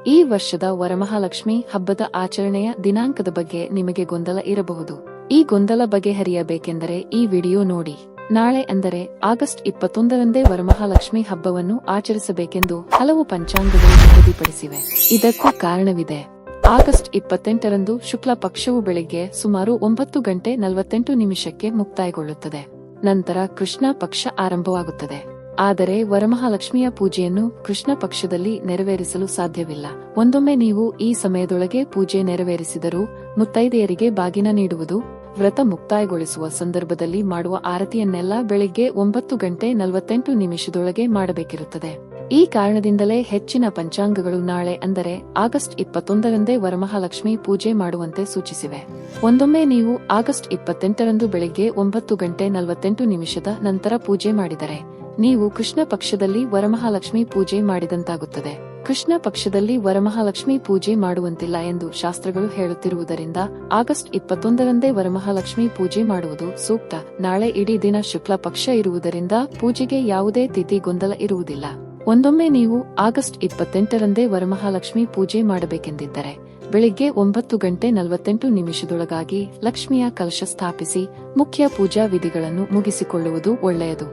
ಈ ವರ್ಷದ ವರಮಹಾಲಕ್ಷ್ಮಿ ಹಬ್ಬದ ಆಚರಣೆಯ ದಿನಾಂಕದ ಬಗ್ಗೆ ನಿಮಗೆ ಗೊಂದಲ ಇರಬಹುದು. ಈ ಗೊಂದಲ ಬಗೆಹರಿಯಬೇಕೆಂದರೆ ಈ ವಿಡಿಯೋ ನೋಡಿ. ನಾಳೆ ಅಂದರೆ ಆಗಸ್ಟ್ 21ರಂದೇ ವರಮಹಾಲಕ್ಷ್ಮಿ ಹಬ್ಬವನ್ನು ಆಚರಿಸಬೇಕೆಂದು ಹಲವು ಪಂಚಾಂಗಗಳು ನಿಗದಿಪಡಿಸಿವೆ. ಇದಕ್ಕೂ ಕಾರಣವಿದೆ. ಆಗಸ್ಟ್ 28ರಂದು ಶುಕ್ಲ ಪಕ್ಷವು ಬೆಳಿಗ್ಗೆ ಸುಮಾರು 9:48 ಮುಕ್ತಾಯಗೊಳ್ಳುತ್ತದೆ. ನಂತರ ಕೃಷ್ಣ ಪಕ್ಷ ಆರಂಭವಾಗುತ್ತದೆ. ಆದರೆ ವರಮಹಾಲಕ್ಷ್ಮಿಯ ಪೂಜೆಯನ್ನು ಕೃಷ್ಣ ಪಕ್ಷದಲ್ಲಿ ನೆರವೇರಿಸಲು ಸಾಧ್ಯವಿಲ್ಲ. ಒಂದೊಮ್ಮೆ ನೀವು ಈ ಸಮಯದೊಳಗೆ ಪೂಜೆ ನೆರವೇರಿಸಿದರೂ ಮುತ್ತೈದೆಯರಿಗೆ ಬಾಗಿನ ನೀಡುವುದು, ವ್ರತ ಮುಕ್ತಾಯಗೊಳಿಸುವ ಸಂದರ್ಭದಲ್ಲಿ ಮಾಡುವ ಆರತಿಯನ್ನೆಲ್ಲ ಬೆಳಿಗ್ಗೆ 9:48 ಮಾಡಬೇಕಿರುತ್ತದೆ. ಈ ಕಾರಣದಿಂದಲೇ ಹೆಚ್ಚಿನ ಪಂಚಾಂಗಗಳು ನಾಳೆ ಅಂದರೆ ಆಗಸ್ಟ್ 21ರಂದೇ ವರಮಹಾಲಕ್ಷ್ಮಿ ಪೂಜೆ ಮಾಡುವಂತೆ ಸೂಚಿಸಿವೆ. ಒಂದೊಮ್ಮೆ ನೀವು ಆಗಸ್ಟ್ 28ರಂದು ಬೆಳಿಗ್ಗೆ 9:48 ನಂತರ ಪೂಜೆ ಮಾಡಿದರೆ ನೀವು ಕೃಷ್ಣ ಪಕ್ಷದಲ್ಲಿ ವರಮಹಾಲಕ್ಷ್ಮಿ ಪೂಜೆ ಮಾಡಿದಂತಾಗುತ್ತದೆ. ಕೃಷ್ಣ ಪಕ್ಷದಲ್ಲಿ ವರಮಹಾಲಕ್ಷ್ಮಿ ಪೂಜೆ ಮಾಡುವಂತಿಲ್ಲ ಎಂದು ಶಾಸ್ತ್ರಗಳು ಹೇಳುತ್ತಿರುವುದರಿಂದ ಆಗಸ್ಟ್ 21ರಂದೇ ವರಮಹಾಲಕ್ಷ್ಮಿ ಪೂಜೆ ಮಾಡುವುದು ಸೂಕ್ತ. ನಾಳೆ ಇಡೀ ದಿನ ಶುಕ್ಲ ಪಕ್ಷ ಇರುವುದರಿಂದ ಪೂಜೆಗೆ ಯಾವುದೇ ತಿಥಿ ಗೊಂದಲ ಇರುವುದಿಲ್ಲ. ಒಂದೊಮ್ಮೆ ನೀವು ಆಗಸ್ಟ್ 28ರಂದೇ ವರಮಹಾಲಕ್ಷ್ಮಿ ಪೂಜೆ ಮಾಡಬೇಕೆಂದಿದ್ದರೆ ಬೆಳಿಗ್ಗೆ 9:48 ಲಕ್ಷ್ಮಿಯ ಕಲಶ ಸ್ಥಾಪಿಸಿ ಮುಖ್ಯ ಪೂಜಾ ವಿಧಿಗಳನ್ನು ಮುಗಿಸಿಕೊಳ್ಳುವುದು ಒಳ್ಳೆಯದು.